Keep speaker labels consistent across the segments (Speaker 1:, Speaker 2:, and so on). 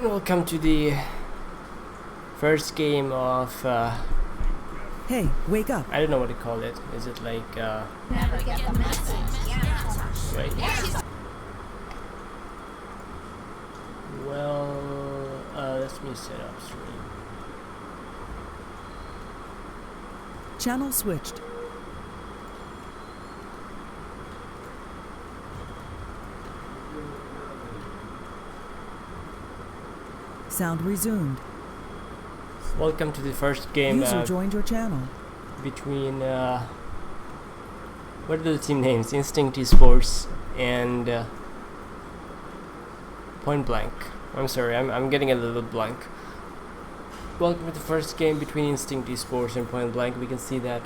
Speaker 1: Welcome to the first game of,
Speaker 2: Hey, wake up.
Speaker 1: I don't know what to call it. Is it like,
Speaker 3: Never get the message.
Speaker 1: wait. Well, let me set up stream.
Speaker 2: Channel switched. Sound resumed.
Speaker 1: Welcome to the first game
Speaker 2: User joined your channel.
Speaker 1: between, what are the team names? Instinct Esports and Point Blank. I'm sorry, I'm getting a little blank. Welcome to the first game between Instinct Esports and Point Blank. We can see that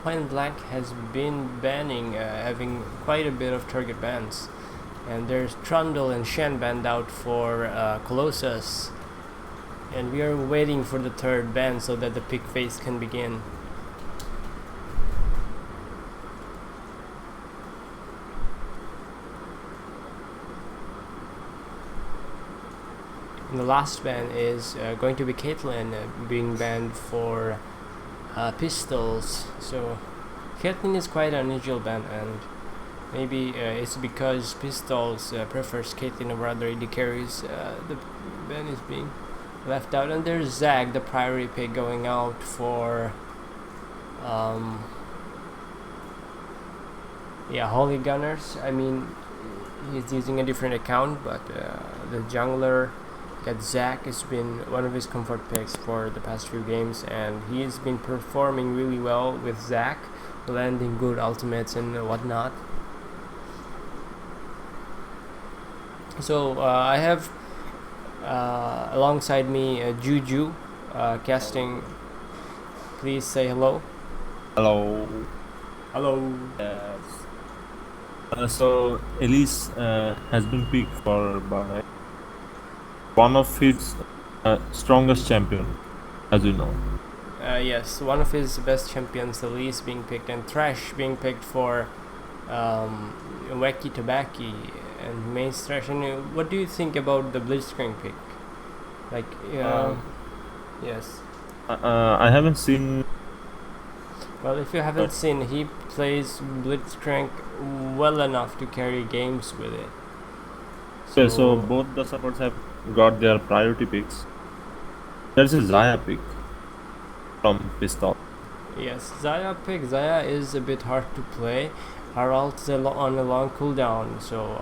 Speaker 1: Point Blank has been banning, having quite a bit of target bans. And there's Trundle and Shen banned out for Colossus. And we are waiting for the third ban so that the pick phase can begin. And the last ban is going to be Caitlyn being banned for pistols. So Caitlyn is quite an unusual ban, and maybe it's because pistols prefers Caitlyn over other AD carries. The ban is being left out, and there's Zag, the priority pick, going out for Holy Gunners. I mean, he's using a different account, but the jungler Zach has been one of his comfort picks for the past few games, and he's been performing really well with Zach, landing good ultimates and whatnot. So I have alongside me Juju casting. Please say hello.
Speaker 4: Hello.
Speaker 1: Hello.
Speaker 4: Yes. So Elise has been picked by one of his strongest champion, as you know.
Speaker 1: Yes, one of his best champions, Elise, being picked, and Thresh being picked for Wacky Tabaki and main Thresh. And what do you think about the Blitzcrank pick? Like, yes.
Speaker 4: I haven't seen.
Speaker 1: Well, if you haven't seen, he plays Blitzcrank well enough to carry games with it.
Speaker 4: So both the supports have got their priority picks. There's a Zaya pick from Pistol.
Speaker 1: Yes, Zaya pick. Zaya is a bit hard to play. Her ult is on a long cooldown, so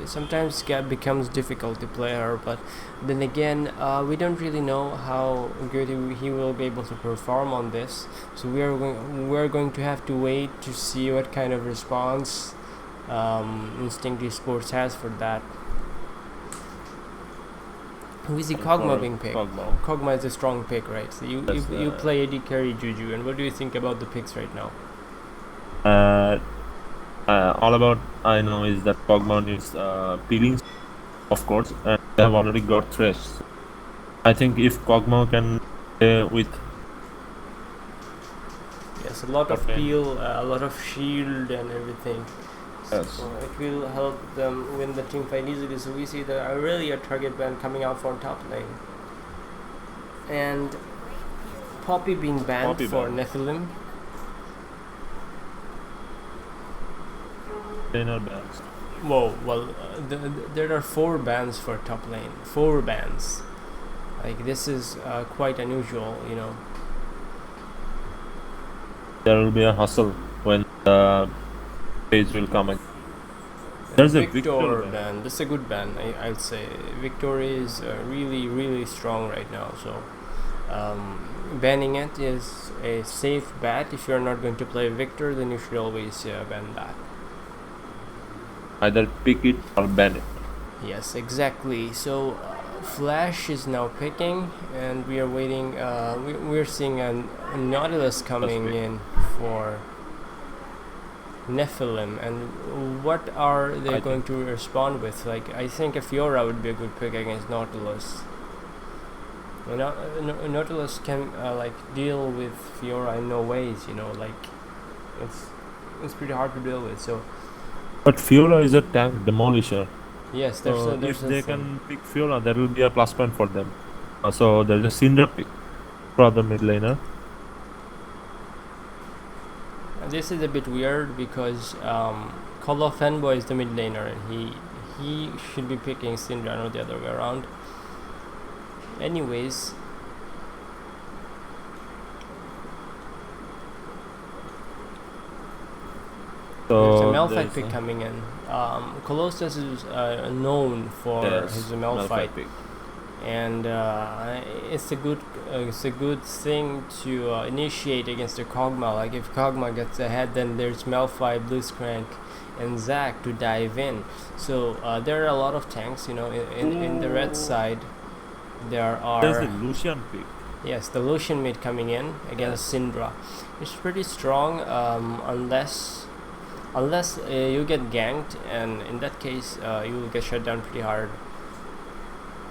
Speaker 1: sometimes it becomes difficult to play her. But then again, we don't really know how good he will be able to perform on this. So we're going to have to wait to see what kind of response Instinct Esports has for that. Who is the Kog'Maw being picked? Kog'Maw is a strong pick, right? So you play AD carry Juju, and what do you think about the picks right now?
Speaker 4: All about I know is that Kog'Maw needs peelings, of course, and they have already got Thresh. I think if Kog'Maw can play with
Speaker 1: a lot of peel, a lot of shield and everything.
Speaker 4: Yes.
Speaker 1: So it will help them win the team fight easily. So we see that really a target ban coming out for top lane. And Poppy being banned for Nephilim.
Speaker 4: trainer bans.
Speaker 1: Whoa, well, there are 4 bans for top lane. 4 bans. Like, this is quite unusual, you know.
Speaker 4: There will be a hustle when the page will come in. There's a Victor
Speaker 1: ban. That's a good ban, I'd say. Victor is really, really strong right now. So banning it is a safe bet. If you're not going to play Victor, then you should always ban that.
Speaker 4: Either pick it or ban it.
Speaker 1: Yes, exactly. So Flash is now picking, and we are waiting. We're seeing a Nautilus coming in for Nephilim, and what are they going to respond with? Like, I think a Fiora would be a good pick against Nautilus. Nautilus can like deal with Fiora in no ways, you know. Like, it's pretty hard to deal with. So
Speaker 4: But Fiora is a tank demolisher.
Speaker 1: Yes,
Speaker 4: So
Speaker 1: there's
Speaker 4: if
Speaker 1: a
Speaker 4: they
Speaker 1: thing.
Speaker 4: can pick Fiora, that will be a plus point for them. So there's a Syndra pick for the mid laner.
Speaker 1: This is a bit weird because Call of Fanboy is the mid laner and he should be picking Syndra, not the other way around. Anyways, there's a
Speaker 4: So
Speaker 1: Malphite
Speaker 4: there's
Speaker 1: pick
Speaker 4: a
Speaker 1: coming in. Colossus is known for his
Speaker 4: yes,
Speaker 1: Malphite,
Speaker 4: Malphite pick.
Speaker 1: and it's a good thing to initiate against a Kog'Maw. Like if Kog'Maw gets ahead, then there's Malphite, Blitzcrank, and Zac to dive in. So there are a lot of tanks. You know, in the red side, there
Speaker 4: There's the
Speaker 1: are
Speaker 4: Lucian pick.
Speaker 1: yes, the Lucian mid coming in against Syndra. It's pretty strong, unless you get ganked, and in that case you will get shut down pretty hard.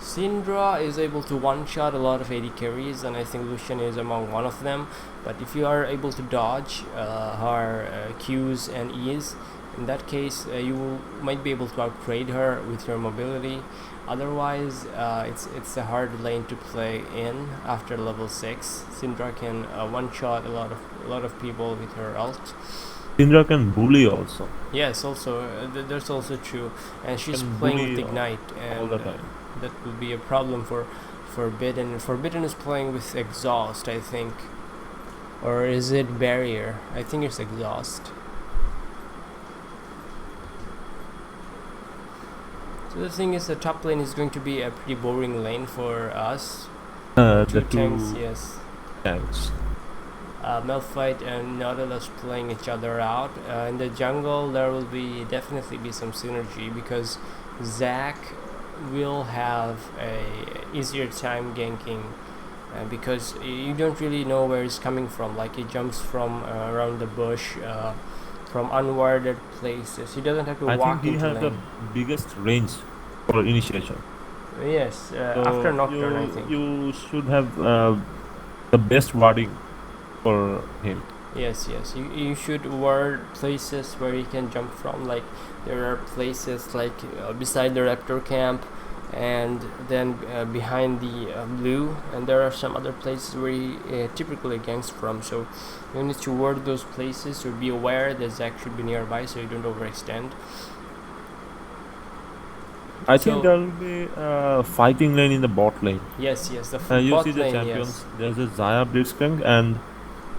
Speaker 1: Syndra is able to one-shot a lot of AD carries, and I think Lucian is among one of them. But if you are able to dodge her Qs and Es, in that case you might be able to outtrade her with your mobility. Otherwise, it's a hard lane to play in after level 6. Syndra can one-shot a lot of people with her ult.
Speaker 4: Syndra can bully also.
Speaker 1: Yes, also there's also true, and she's
Speaker 4: Can
Speaker 1: playing with
Speaker 4: bully
Speaker 1: Ignite,
Speaker 4: all the
Speaker 1: and
Speaker 4: time.
Speaker 1: that will be a problem for Forbidden. Forbidden is playing with Exhaust, I think, or is it Barrier? I think it's Exhaust. So the thing is, the top lane is going to be a pretty boring lane for us.
Speaker 4: The
Speaker 1: Tanks,
Speaker 4: two
Speaker 1: yes.
Speaker 4: tanks.
Speaker 1: Malphite and Nautilus playing each other out. In the jungle, there will definitely be some synergy because Zac will have a easier time ganking because you don't really know where he's coming from. Like he jumps from around the bush, from unwarded places. He doesn't have to
Speaker 4: I
Speaker 1: walk
Speaker 4: think he
Speaker 1: into
Speaker 4: has the
Speaker 1: lane.
Speaker 4: biggest range for initiation.
Speaker 1: Yes, after
Speaker 4: So
Speaker 1: Nocturne, I think.
Speaker 4: you should have the best warding for him.
Speaker 1: Yes, you should ward places where he can jump from. Like there are places like beside the raptor camp, and then behind the blue, and there are some other places where he typically ganks from. So you need to ward those places or be aware that Zac should be nearby so you don't overextend.
Speaker 4: I
Speaker 1: So-
Speaker 4: think there will be a fighting lane in the bot lane.
Speaker 1: Yes, the
Speaker 4: You
Speaker 1: bot
Speaker 4: see the
Speaker 1: lane,
Speaker 4: champions.
Speaker 1: yes.
Speaker 4: There's a Zaya Blitzcrank and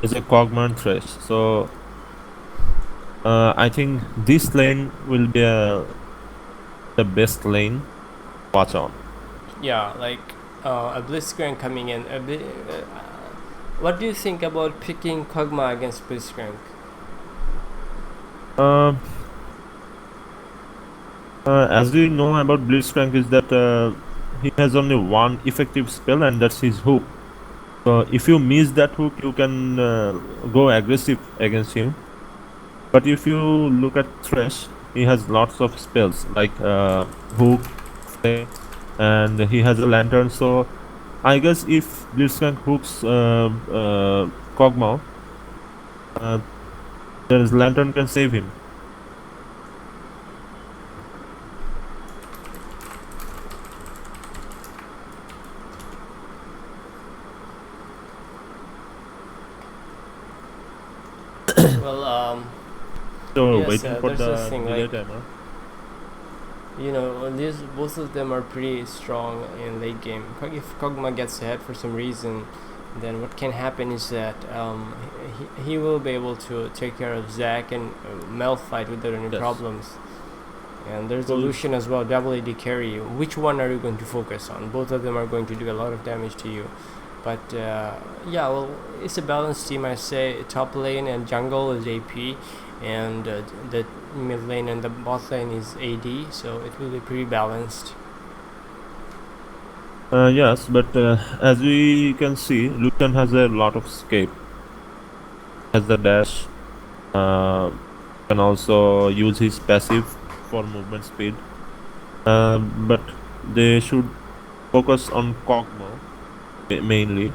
Speaker 4: there's a Kog'Maw and Thresh. So I think this lane will be the best lane. Watch on.
Speaker 1: Yeah, like a Blitzcrank coming in. What do you think about picking Kog'Maw against Blitzcrank?
Speaker 4: As we know about Blitzcrank is that he has only one effective spell and that's his hook. So if you miss that hook, you can go aggressive against him. But if you look at Thresh, he has lots of spells like hook, flay, and he has a lantern. So I guess if Blitzcrank hooks Kog'Maw, there's lantern can save him.
Speaker 1: Well,
Speaker 4: So
Speaker 1: yes,
Speaker 4: waiting for
Speaker 1: there's
Speaker 4: the
Speaker 1: this thing,
Speaker 4: delay
Speaker 1: like-
Speaker 4: timer.
Speaker 1: you know, both of them are pretty strong in late game. If Kog'Maw gets ahead for some reason, then what can happen is that he will be able to take care of Zac and Malphite without any
Speaker 4: Yes.
Speaker 1: problems. And there's the
Speaker 4: Well-
Speaker 1: Lucian as well, double AD carry. Which one are you going to focus on? Both of them are going to do a lot of damage to you. But yeah, well, it's a balanced team. I say top lane and jungle is AP, and the mid lane and the bot lane is AD. So it will be pretty balanced.
Speaker 4: Yes, but as we can see, Lucian has a lot of escape. Has the dash. Can also use his passive for movement speed. But they should focus on Kog'Maw mainly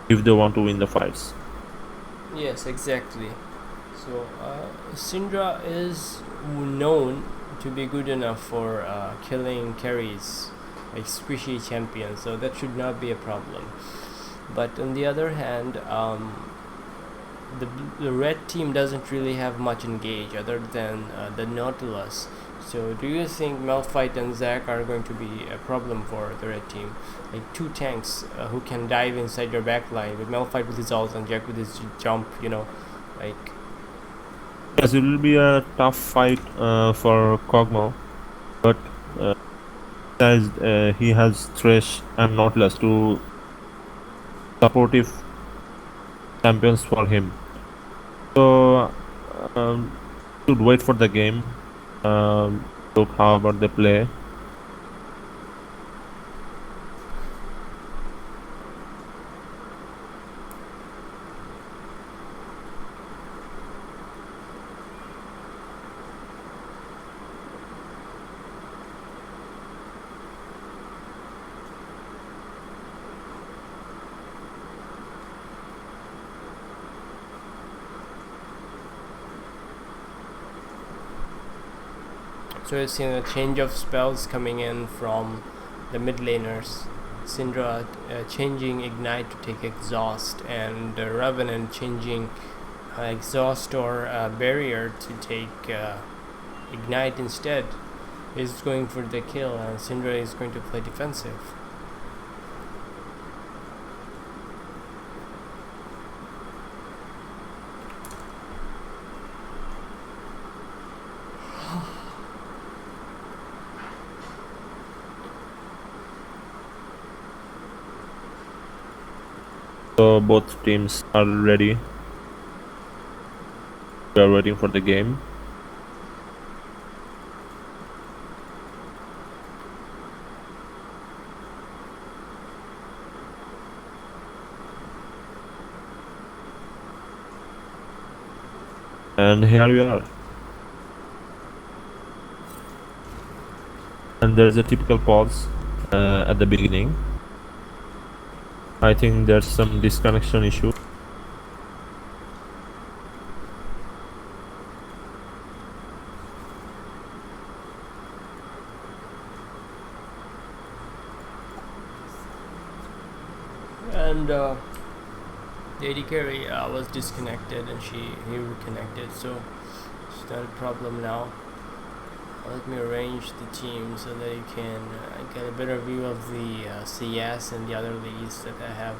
Speaker 4: if they want to win the fights.
Speaker 1: Yes, exactly. So Syndra is known to be good enough for killing carries like squishy champions, so that should not be a problem. But on the other hand, the red team doesn't really have much engage other than the Nautilus. So do you think Malphite and Zac are going to be a problem for the red team? Like two tanks who can dive inside your backline, with Malphite with his ult and Jack with his jump, like...
Speaker 4: Yes, it will be a tough fight for Kog'Maw, but as he has Thresh and Nautilus, two supportive champions for him. So should wait for the game. Look how about the play.
Speaker 1: So you're seeing a change of spells coming in from the mid laners. Syndra changing Ignite to take Exhaust, and Revenant changing Exhaust or Barrier to take Ignite instead. He's going for the kill, and Syndra is going to play defensive.
Speaker 4: So both teams are ready. We are waiting for the game. And here we are. And there's a typical pause at the beginning. I think there's some disconnection issue.
Speaker 1: And the AD carry was disconnected, and he reconnected, so it's not a problem now. Let me arrange the team so that you can get a better view of the CS and the other leagues that I have.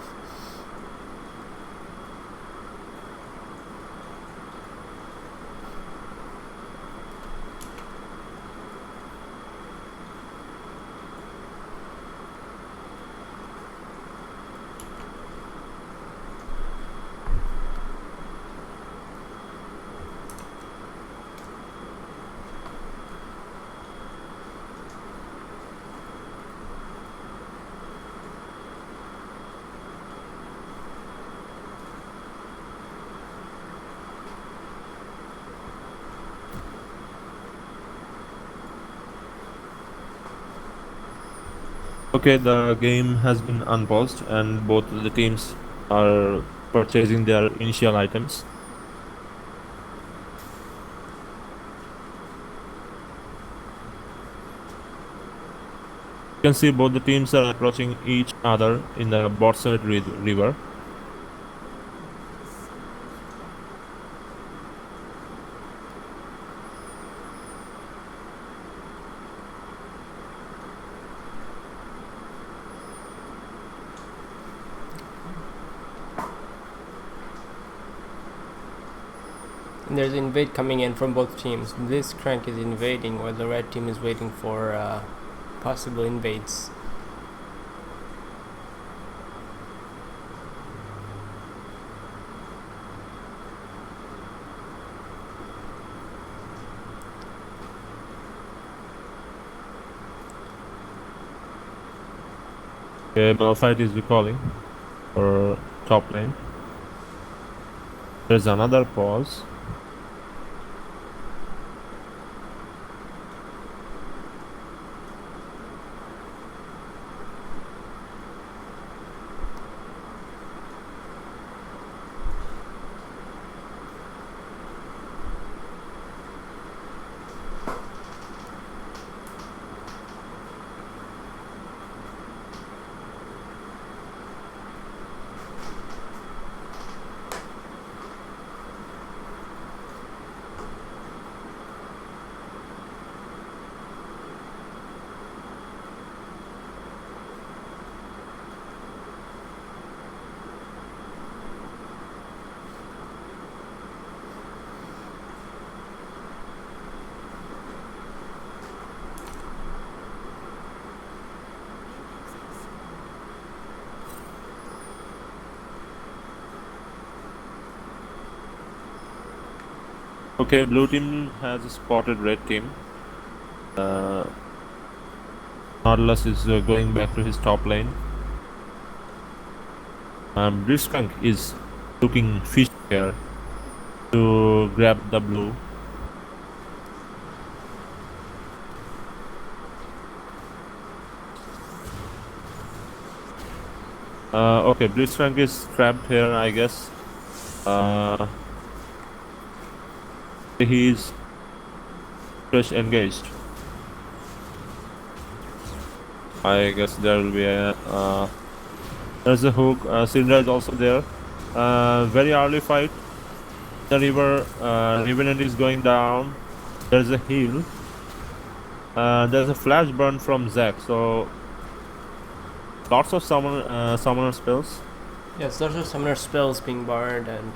Speaker 4: Okay, the game has been unpaused and both the teams are purchasing their initial items. You can see both the teams are approaching each other in the bot side river.
Speaker 1: And there's invade coming in from both teams. This crank is invading while the red team is waiting for possible invades.
Speaker 4: Okay, Malphite is recalling for top lane. There's another pause. Okay, blue team has spotted red team. Nautilus is going back to his top lane. Blitzcrank is looking fish here to grab the blue. Okay, Blitzcrank is trapped here, I guess. He's fresh engaged. I guess there will be a there's a hook. Syndra is also there. Very early fight. The river Revenant is going down. There's a heal. There's a flash burn from Zac. So lots of summoner spells.
Speaker 1: Yes, lots of summoner spells being burned, and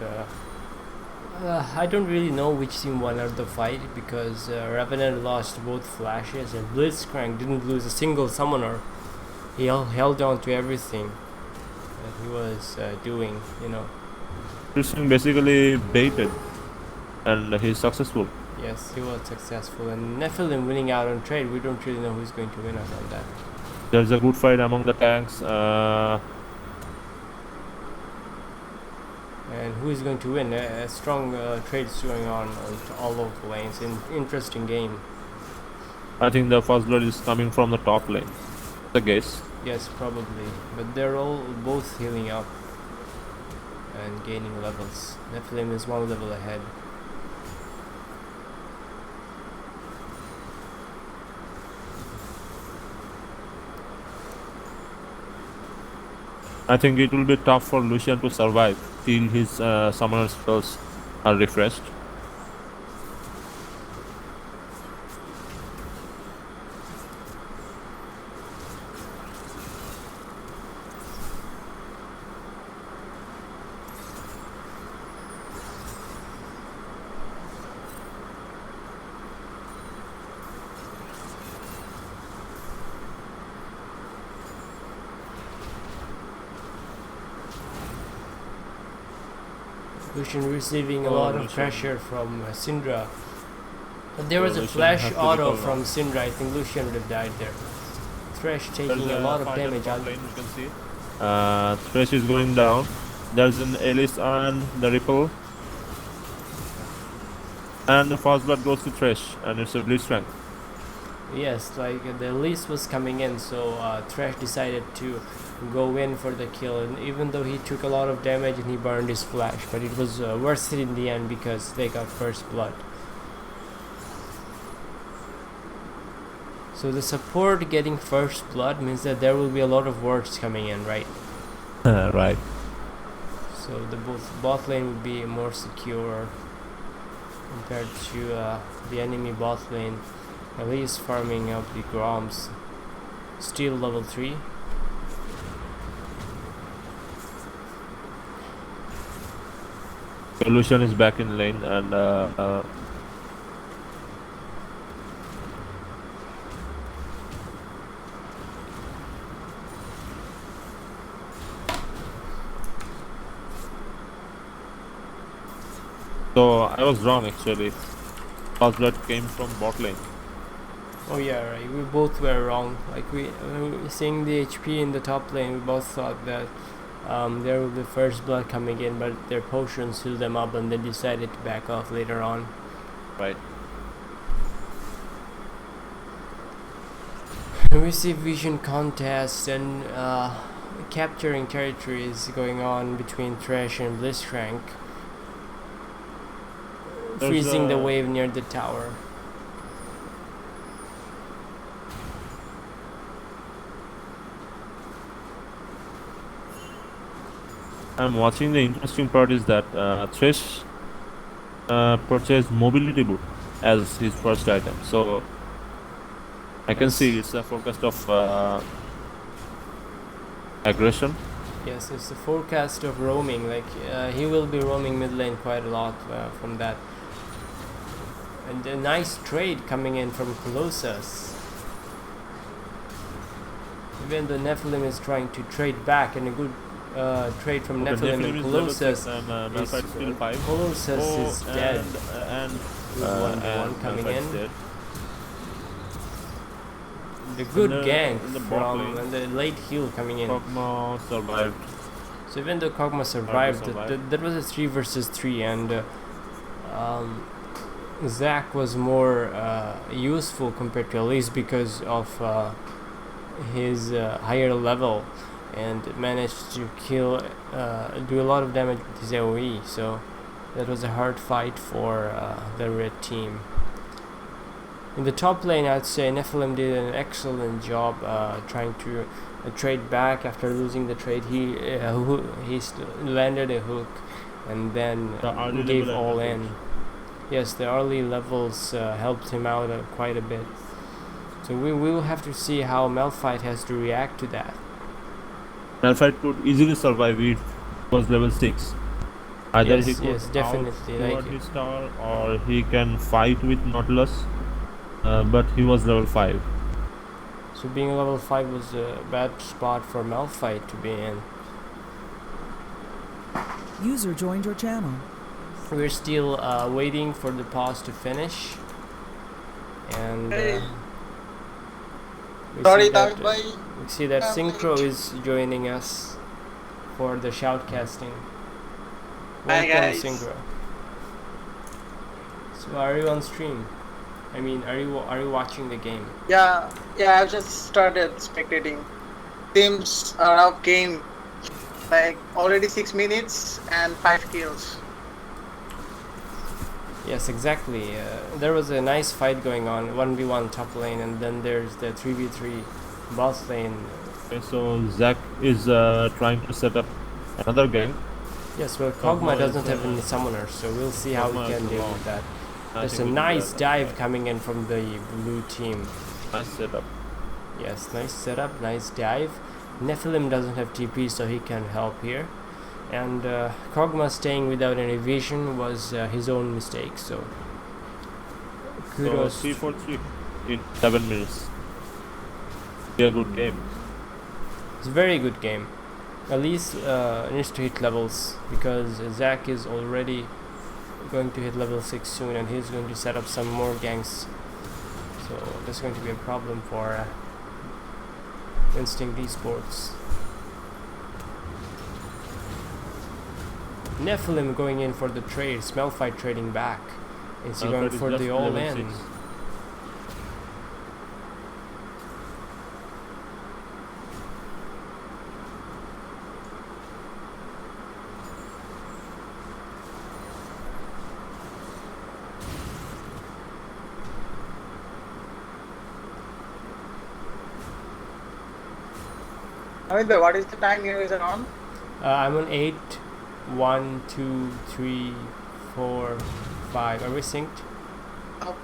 Speaker 1: I don't really know which team won out the fight because Revenant lost both flashes and Blitzcrank didn't lose a single summoner. He held on to everything that he was doing, you know.
Speaker 4: Blitzcrank basically baited, and he's successful.
Speaker 1: Yes, he was successful. And Nephilim winning out on trade, we don't really know who's going to win out on that.
Speaker 4: There's a good fight among the tanks.
Speaker 1: And who is going to win? A strong trades going on all of the lanes. Interesting game.
Speaker 4: I think the first blood is coming from the top lane. The guess.
Speaker 1: Yes, probably. But they're all both healing up and gaining levels. Nephilim is one level ahead.
Speaker 4: I think it will be tough for Lucian to survive till his summoner spells are refreshed.
Speaker 1: Lucian receiving a lot of pressure from Syndra. But there was a
Speaker 4: Lucian
Speaker 1: flash
Speaker 4: has to
Speaker 1: auto
Speaker 4: recover.
Speaker 1: from Syndra. I think Lucian would have died there. Thresh taking a lot of damage out.
Speaker 4: Lane, you can see. Thresh is going down. There's an Alice and the Ripple. And the first blood goes to Thresh, and it's a Blitzcrank.
Speaker 1: Yes, like the Elise was coming in, so Thresh decided to go in for the kill. And even though he took a lot of damage and he burned his flash, but it was worth it in the end because they got first blood. So the support getting first blood means that there will be a lot of wards coming in, right?
Speaker 4: Right.
Speaker 1: So the bot lane would be more secure compared to the enemy bot lane. At least farming up the Groms. Still level 3.
Speaker 4: Lucian is back in lane, and so I was wrong actually. First blood came from bot lane.
Speaker 1: Oh yeah, right. We both were wrong. Like seeing the HP in the top lane, we both thought that there will be first blood coming in, but their potions healed them up, and they decided to back off later on.
Speaker 4: Right.
Speaker 1: We see vision contest and capturing territories going on between Thresh and Blitzcrank, freezing the wave near the tower.
Speaker 4: I'm watching. The interesting part is that Thresh purchased mobility boot as his first item. So I can see it's a forecast of aggression.
Speaker 1: Yes, it's the forecast of roaming. Like he will be roaming mid lane quite a lot from that. And a nice trade coming in from Colossus. Even the Nephilim is trying to trade back, and a good trade from
Speaker 4: Okay,
Speaker 1: Nephilim, and
Speaker 4: Nephilim is level 6
Speaker 1: Colossus
Speaker 4: and Malphite is still 5.
Speaker 1: Colossus is dead.
Speaker 4: And
Speaker 1: the one coming
Speaker 4: Malphite's
Speaker 1: in.
Speaker 4: dead.
Speaker 1: The good gank
Speaker 4: in the bot
Speaker 1: from
Speaker 4: lane.
Speaker 1: the late heal coming in.
Speaker 4: Kog'Maw survived.
Speaker 1: So even though Kog'Maw survived,
Speaker 4: survived.
Speaker 1: that was a 3 versus 3, and Zac was more useful compared to Elise because of his higher level, and managed to kill, do a lot of damage with his AoE. So that was a hard fight for the red team. In the top lane, I'd say Nephilim did an excellent job trying to trade back after losing the trade. He landed a hook and then gave all in. Yes, the early levels helped him out quite a bit. So we will have to see how Malphite has to react to that.
Speaker 4: Malphite could easily survive if it was level 6. Either he could
Speaker 1: definitely.
Speaker 4: out his tower, or he can fight with Nautilus. But he was level 5.
Speaker 1: So being level 5 was a bad spot for Malphite to be in.
Speaker 2: User joined your channel.
Speaker 1: We're still waiting for the pause to finish. And we see that Synchro is joining us for the shoutcasting. Welcome, Synchro. So are you on stream? I mean, are you watching the game?
Speaker 5: Yeah, I've just started spectating. Teams are up game, like already 6 minutes and 5 kills.
Speaker 1: Yes, exactly. There was a nice fight going on, 1v1 top lane, and then there's the 3v3 bot lane.
Speaker 4: Okay, so Zac is trying to set up another gang.
Speaker 1: Yes, well, Kog'Maw doesn't have any summoners, so we'll see how we can deal with that. There's a nice dive coming in from the blue team.
Speaker 4: Nice setup.
Speaker 1: Yes, nice setup, nice dive. Nephilim doesn't have TP, so he can help here. And Kog'Maw staying without any vision was his own mistake, so kudos.
Speaker 4: So 3-4-3 in 7 minutes. A good game.
Speaker 1: It's a very good game. At least needs to hit levels, because Zac is already going to hit level 6 soon, and he's going to set up some more ganks. So that's going to be a problem for Instinct Esports. Nephilim going in for the trade. Malphite trading back. Is he going for the all-in?
Speaker 5: What is the time you guys are on?
Speaker 1: I'm on 8, 1, 2, 3, 4, 5. Are we synced?
Speaker 5: Oh,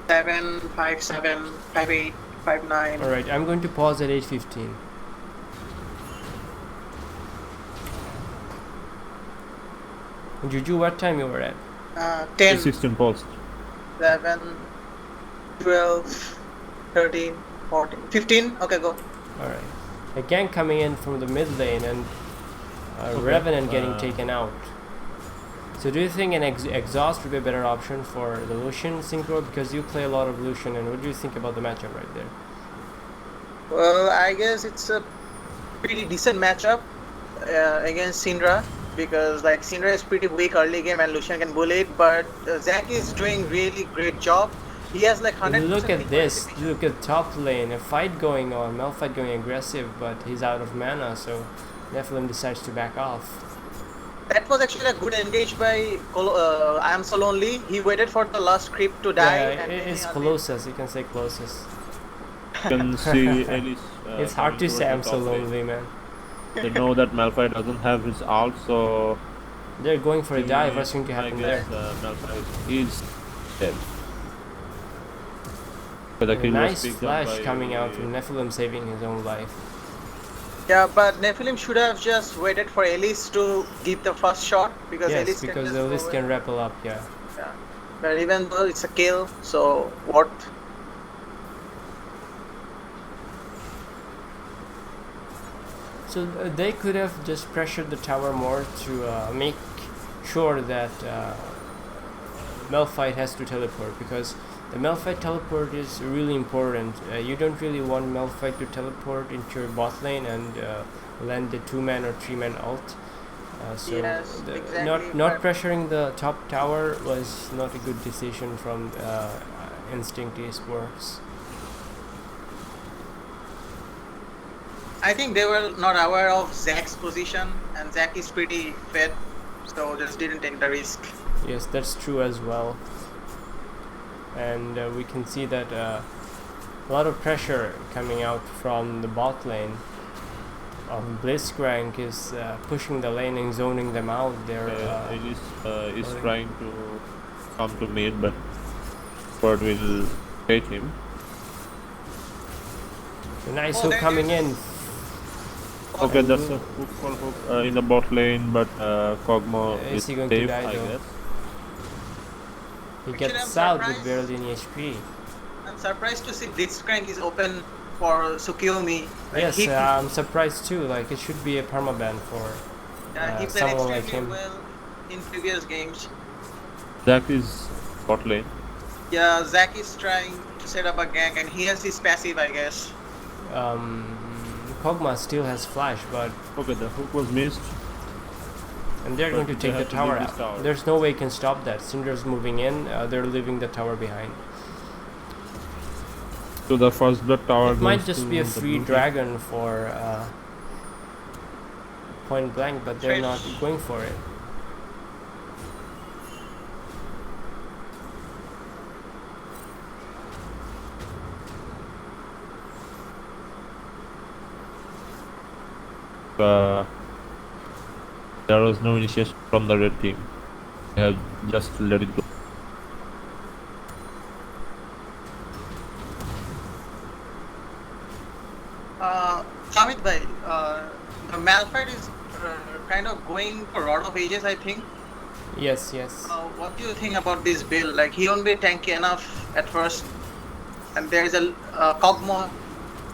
Speaker 5: 7, 5, 7, 5, 8, 5, 9.
Speaker 1: Alright, I'm going to pause at 8:15. Juju, what time you were at?
Speaker 5: 10,
Speaker 4: 16 post.
Speaker 5: 11, 12, 13, 14, 15. Okay, go.
Speaker 1: Alright. A gank coming in from the mid lane, and Revenant getting taken out. So do you think an exhaust would be a better option for the Lucian, Synchro? Because you play a lot of Lucian, and what do you think about the matchup right there?
Speaker 5: Well, I guess it's a pretty decent matchup against Syndra, because like Syndra is pretty weak early game and Lucian can bully it, but Zac is doing really great job. He has like 100%.
Speaker 1: Look at this. Look at top lane. A fight going on. Malphite going aggressive, but he's out of mana, so Nephilim decides to back off.
Speaker 5: That was actually a good engage by I am so lonely. He waited for the last creep to die.
Speaker 1: Yeah, it's Colossus. You can say Colossus.
Speaker 4: You can see Elise.
Speaker 1: It's hard to say I'm so lonely, man.
Speaker 4: They know that Malphite doesn't have his ult, so
Speaker 1: they're going for a dive. What's going to happen there?
Speaker 4: Malphite is dead.
Speaker 1: A nice flash coming out from Nephilim, saving his own life.
Speaker 5: Yeah, but Nephilim should have just waited for Elise to give the first shot, because
Speaker 1: Elise can rappel up, yeah.
Speaker 5: But even though it's a kill, so what?
Speaker 1: So they could have just pressured the tower more to make sure that Malphite has to teleport, because the Malphite teleport is really important. You don't really want Malphite to teleport into your bot lane and land the 2-man or 3-man ult. So
Speaker 5: Yes, exactly,
Speaker 1: not
Speaker 5: but-
Speaker 1: pressuring the top tower was not a good decision from Instinct Esports.
Speaker 5: I think they were not aware of Zack's position, and Zack is pretty fed, so just didn't take the risk.
Speaker 1: Yes, that's true as well. And we can see that a lot of pressure coming out from the bot lane. Blitzcrank is pushing the lane and zoning them out. They're
Speaker 4: Elise is
Speaker 1: Sorry.
Speaker 4: trying to come to mid, but Sport will hate him.
Speaker 1: a nice
Speaker 5: Oh,
Speaker 1: hook
Speaker 5: there
Speaker 1: coming
Speaker 5: is-
Speaker 1: in.
Speaker 4: Okay, that's a hook for hook in the bot lane, but Kog'Maw
Speaker 1: Is
Speaker 4: is
Speaker 1: he going to
Speaker 4: safe,
Speaker 1: die
Speaker 4: I
Speaker 1: though?
Speaker 4: guess.
Speaker 1: He
Speaker 5: Actually,
Speaker 1: gets
Speaker 5: I'm
Speaker 1: out with
Speaker 5: surprised.
Speaker 1: barely any HP.
Speaker 5: I'm surprised to see Blitzcrank is open for Tsukiyomi. Like,
Speaker 1: Yes,
Speaker 5: he,
Speaker 1: I'm surprised too. Like, it should be a permaban for
Speaker 5: he played
Speaker 1: someone like
Speaker 5: extremely
Speaker 1: him.
Speaker 5: well in previous games.
Speaker 4: Zack is bot lane.
Speaker 5: Yeah, Zack is trying to set up a gank, and he has his passive, I guess.
Speaker 1: Kog'Maw still has flash, but
Speaker 4: Okay, the hook was missed.
Speaker 1: and they're
Speaker 4: But
Speaker 1: going to
Speaker 4: they
Speaker 1: take the
Speaker 4: have to
Speaker 1: tower
Speaker 4: leave this
Speaker 1: out.
Speaker 4: tower.
Speaker 1: There's no way you can stop that. Syndra's moving in. They're leaving the tower behind.
Speaker 4: So the first blood tower
Speaker 1: It might
Speaker 4: goes
Speaker 1: just
Speaker 4: to
Speaker 1: be a
Speaker 4: the
Speaker 1: free
Speaker 4: blue team.
Speaker 1: dragon for point blank, but they're not
Speaker 5: Trish.
Speaker 1: going for it.
Speaker 4: There was no initiation from the red team. They have just let it go.
Speaker 5: Hamid bhai, the Malphite is kind of going for Rod of Ages, I think.
Speaker 1: Yes, yes.
Speaker 5: What do you think about this build? Like, he won't be tanky enough at first, and there is a Kog'Maw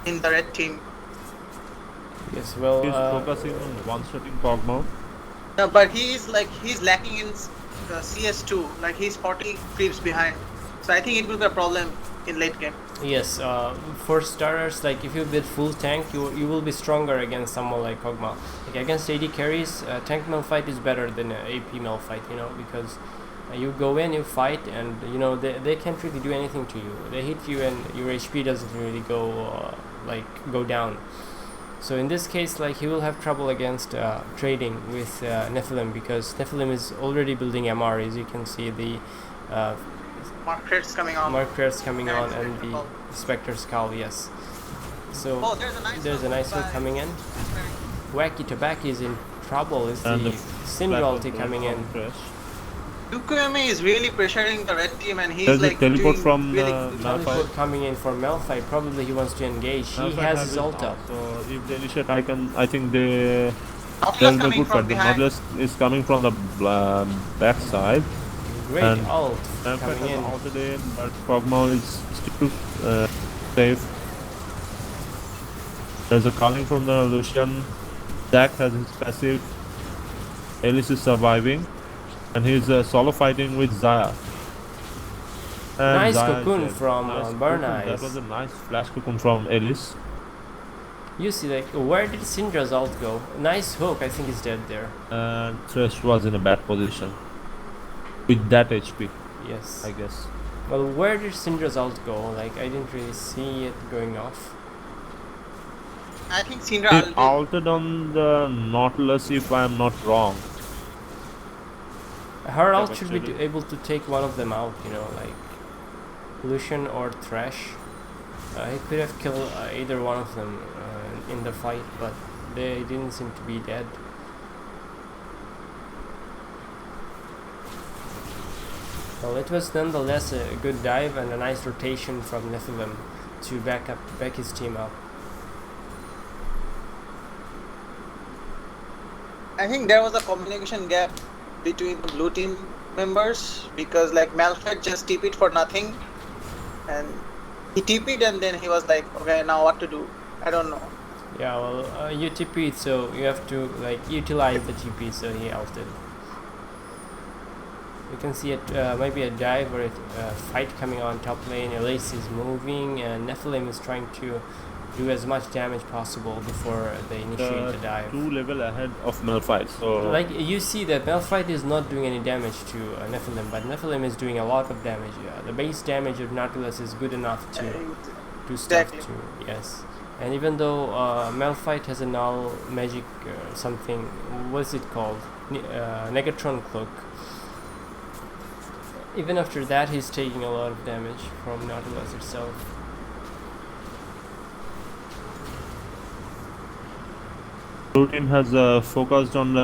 Speaker 5: in the red team.
Speaker 1: Yes, well,
Speaker 4: He's focusing on one-shotting Kog'Maw.
Speaker 5: But he's lacking in CS2. Like, he's 40 creeps behind. So I think it will be a problem in late game.
Speaker 1: yes, for starters, like if you build full tank, you will be stronger against someone like Kog'Maw. Like against AD carries, tank Malphite is better than AP Malphite, you know, because you go in, you fight, and you know they can't really do anything to you. They hit you, and your HP doesn't really go down. So in this case, like he will have trouble against trading with Nephilim, because Nephilim is already building MR. As you can see, the
Speaker 5: Market's coming on.
Speaker 1: Markers coming on and
Speaker 5: Spectre
Speaker 1: the
Speaker 5: Skull.
Speaker 1: Spectre Skull, yes. So
Speaker 5: Oh, there's a nice
Speaker 1: there's a
Speaker 5: one
Speaker 1: nice one
Speaker 5: by-
Speaker 1: coming in. Wacky Tobacco is in trouble. Is
Speaker 4: And
Speaker 1: the
Speaker 4: the
Speaker 1: Syndra ulti coming in?
Speaker 5: Tsukiyomi is really pressuring the red team, and he's
Speaker 4: There's a
Speaker 5: like
Speaker 4: teleport
Speaker 5: doing
Speaker 4: from
Speaker 5: really
Speaker 4: the
Speaker 5: good.
Speaker 4: Malphite.
Speaker 1: Teleport coming in for Malphite. Probably he wants to engage. He has his ult up.
Speaker 4: So if they initiate, I think they
Speaker 5: Nautilus
Speaker 4: there's a
Speaker 5: coming
Speaker 4: good
Speaker 5: from
Speaker 4: fight. The
Speaker 5: behind.
Speaker 4: Nautilus is coming from the back side.
Speaker 1: Great
Speaker 4: And
Speaker 1: ult
Speaker 4: Malphite
Speaker 1: coming
Speaker 4: has
Speaker 1: in.
Speaker 4: ulted in, but Kog'Maw is still safe. There's a calling from the Lucian. Zack has his passive. Elise is surviving, and he's solo fighting with Zaya. And
Speaker 1: Nice
Speaker 4: Zaya is
Speaker 1: cocoon
Speaker 4: dead.
Speaker 1: from,
Speaker 4: Nice
Speaker 1: Burn
Speaker 4: cocoon.
Speaker 1: Eyes.
Speaker 4: That was a nice flash cocoon from Elise.
Speaker 1: You see, like where did Syndra's ult go? Nice hook. I think he's dead there.
Speaker 4: And Thresh was in a bad position with that HP,
Speaker 1: Yes.
Speaker 4: I guess.
Speaker 1: Well, where did Syndra's ult go? Like I didn't really see it going off.
Speaker 5: I think Syndra
Speaker 4: He
Speaker 5: ulted.
Speaker 4: ulted on the Nautilus, if I am not wrong.
Speaker 1: Her
Speaker 4: Yeah,
Speaker 1: ult
Speaker 4: but
Speaker 1: should be
Speaker 4: still-
Speaker 1: able to take one of them out, you know, like Lucian or Thresh. He could have killed either one of them in the fight, but they didn't seem to be dead. Well, it was nonetheless a good dive and a nice rotation from Nephilim to back his team up.
Speaker 5: I think there was a communication gap between the blue team members, because like Malphite just TP'd for nothing, and he TP'd and then he was like, okay, now what to do? I don't know.
Speaker 1: Yeah, well, you TP'd, so you have to like utilize the TP, so he ulted. You can see it, maybe a dive or a fight coming on top lane. Elise is moving, and Nephilim is trying to do as much damage possible before they initiate the dive.
Speaker 4: 2 level ahead of Malphite. So
Speaker 1: Like you see that Malphite is not doing any damage to Nephilim, but Nephilim is doing a lot of damage. The base damage of Nautilus is good enough to stuff
Speaker 5: Exactly.
Speaker 1: to, yes. And even though Malphite has a null magic something, what's it called? Negatron cloak. Even after that, he's taking a lot of damage from Nautilus itself.
Speaker 4: blue team has focused on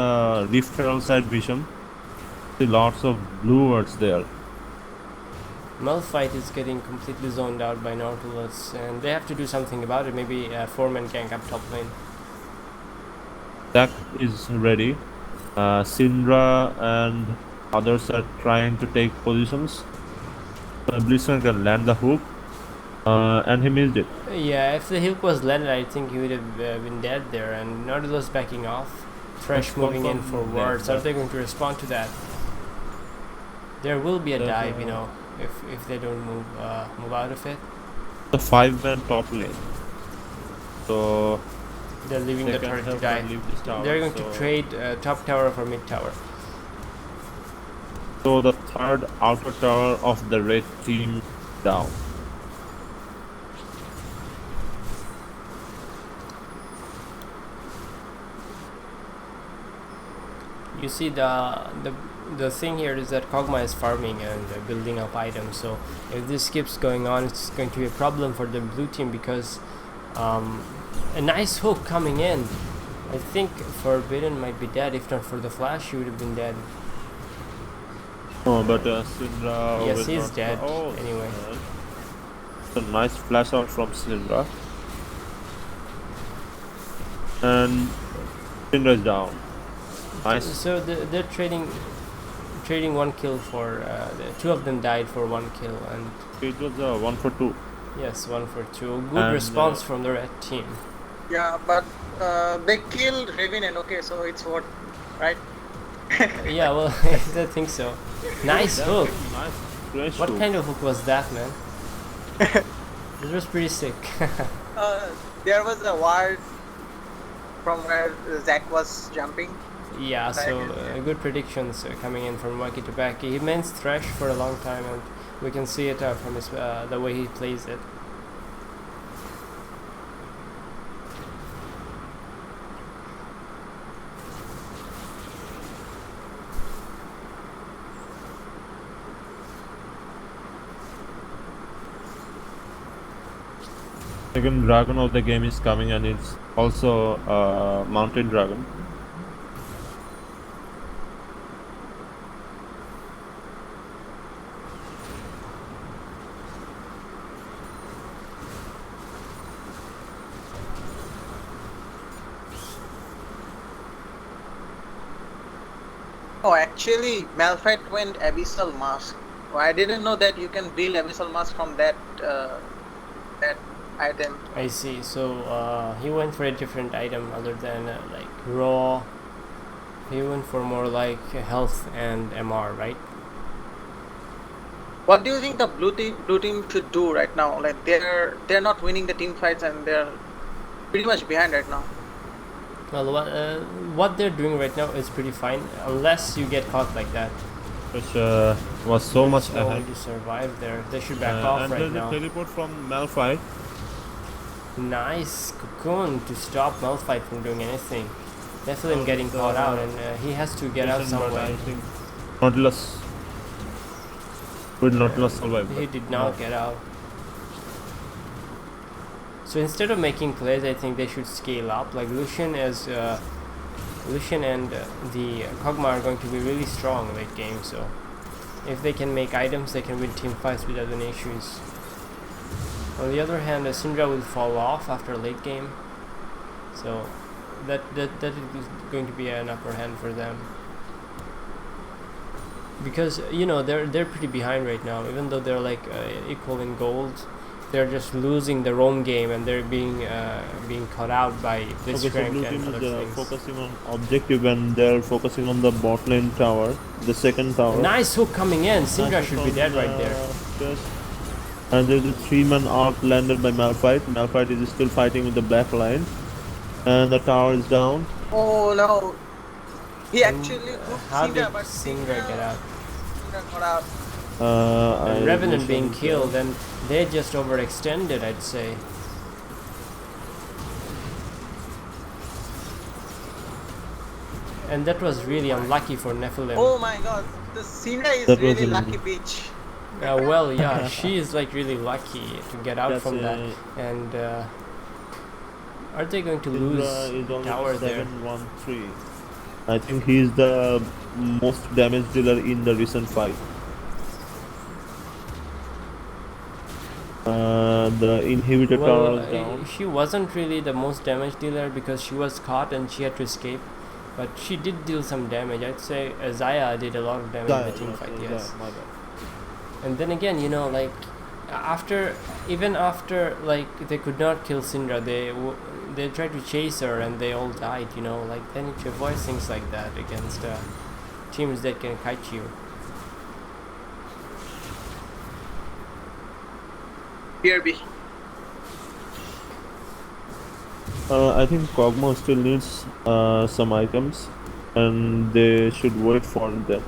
Speaker 4: Rift Herald side vision. See lots of blue words there.
Speaker 1: Malphite is getting completely zoned out by Nautilus, and they have to do something about it. Maybe a 4-man gank up top lane.
Speaker 4: Zac is ready. Syndra and others are trying to take positions. Blizzard can land the hook, and he missed it.
Speaker 1: Yeah, if the hook was landed, I think he would have been dead there. And Nautilus backing off. Thresh
Speaker 4: Let's
Speaker 1: moving in
Speaker 4: confirm
Speaker 1: for wards.
Speaker 4: that.
Speaker 1: Are they going to respond to that? There will be a
Speaker 4: There's
Speaker 1: dive,
Speaker 4: a-
Speaker 1: you know, if they don't move out of it.
Speaker 4: The 5-man top lane. So
Speaker 1: They're leaving
Speaker 4: they
Speaker 1: the
Speaker 4: can
Speaker 1: turret to
Speaker 4: help
Speaker 1: die.
Speaker 4: and leave this tower.
Speaker 1: They're going
Speaker 4: so,
Speaker 1: to trade top tower for mid tower.
Speaker 4: So the third outer tower of the red team down.
Speaker 1: You see the thing here is that Kog'Maw is farming and building up items. So if this keeps going on, it's going to be a problem for the blue team because a nice hook coming in. I think Forbidden might be dead. If not for the flash, he would have been dead.
Speaker 4: Oh, but Syndra.
Speaker 1: Yes,
Speaker 4: will
Speaker 1: he's
Speaker 4: not-
Speaker 1: dead.
Speaker 4: Oh,
Speaker 1: Anyway.
Speaker 4: a nice flash out from Syndra. And Syndra is down. Nice.
Speaker 1: So they're trading one kill for two of them died for one kill, and
Speaker 4: It was a 1 for 2.
Speaker 1: yes, 1 for 2. Good
Speaker 4: And,
Speaker 1: response from the red team.
Speaker 5: Yeah, but they killed Revenant. Okay, so it's what, right?
Speaker 1: Yeah, well, I think so. Nice hook.
Speaker 4: Nice fresh
Speaker 1: What
Speaker 4: hook.
Speaker 1: kind of hook was that, man? It was pretty sick.
Speaker 5: There was a ward from where Zac was jumping.
Speaker 1: Yeah, so good predictions coming in from Waki to Baki. He meant Thresh for a long time, and we can see it from his the way he plays it.
Speaker 4: Second dragon of the game is coming, and it's also mountain dragon.
Speaker 5: Oh, actually, Malphite went Abyssal Mask. Oh, I didn't know that you can build Abyssal Mask from that item.
Speaker 1: I see. So he went for a different item other than like raw. He went for more like health and MR, right?
Speaker 5: What do you think the blue team should do right now? Like they're not winning the team fights and they're pretty much behind right now.
Speaker 1: Well, what they're doing right now is pretty fine, unless you get caught like that.
Speaker 4: Which was so much
Speaker 1: No
Speaker 4: ahead.
Speaker 1: way to survive there. They should back off
Speaker 4: and
Speaker 1: right
Speaker 4: there's
Speaker 1: now.
Speaker 4: a teleport from Malphite.
Speaker 1: Nice cocoon to stop Malphite from doing anything. Definitely
Speaker 4: Oh,
Speaker 1: getting
Speaker 4: so,
Speaker 1: caught out, and he has to get out
Speaker 4: Listen,
Speaker 1: some
Speaker 4: but I
Speaker 1: way.
Speaker 4: think Nautilus will Nautilus survive.
Speaker 1: He
Speaker 4: but
Speaker 1: did not get out. So instead of making plays, I think they should scale up. Like Lucian and the Kog'Maw are going to be really strong late game. So if they can make items, they can win team fights without any issues. On the other hand, Syndra will fall off after late game. So that is going to be an upper hand for them. Because you know they're pretty behind right now, even though they're like equal in gold. they're just losing the roam game and they're being caught out by
Speaker 4: Okay, so
Speaker 1: Blitzcrank
Speaker 4: blue
Speaker 1: and
Speaker 4: team
Speaker 1: other
Speaker 4: is
Speaker 1: things.
Speaker 4: focusing on objective and they're focusing on the bot lane tower, the second tower.
Speaker 1: Nice hook coming in. Syndra
Speaker 4: Nice
Speaker 1: should be
Speaker 4: from,
Speaker 1: dead right there.
Speaker 4: Chest. And there's a 3-man arc landed by Malphite. Malphite is still fighting with the black line. And the tower is down.
Speaker 5: Oh no. He actually hooked
Speaker 1: How did
Speaker 5: Syndra, but
Speaker 1: Syndra get out?
Speaker 5: Syndra got out.
Speaker 1: And Revenant
Speaker 4: Lucian
Speaker 1: being
Speaker 4: is
Speaker 1: killed,
Speaker 4: there.
Speaker 1: and they just overextended, I'd say. And that was really unlucky for Nephilim.
Speaker 5: Oh my god, the Syndra is
Speaker 4: That was
Speaker 5: really
Speaker 4: a-
Speaker 5: lucky bitch.
Speaker 1: Well, yeah, she is like really lucky to get out
Speaker 4: That's
Speaker 1: from that. And are they going to lose
Speaker 4: Syndra is only
Speaker 1: tower there?
Speaker 4: 7-1-3. I think he's the most damage dealer in the recent fight. The inhibitor tower is down.
Speaker 1: She wasn't really the most damage dealer because she was caught and she had to escape. But she did deal some damage. I'd say Zaya did a lot of damage in the team fight, yes.
Speaker 4: My bad.
Speaker 1: And then again, you know, like even after like they could not kill Syndra, they tried to chase her and they all died. You know, like they need to avoid things like that against teams that can kite you.
Speaker 5: BRB.
Speaker 4: I think Kog'Maw still needs some items, and they should wait for them.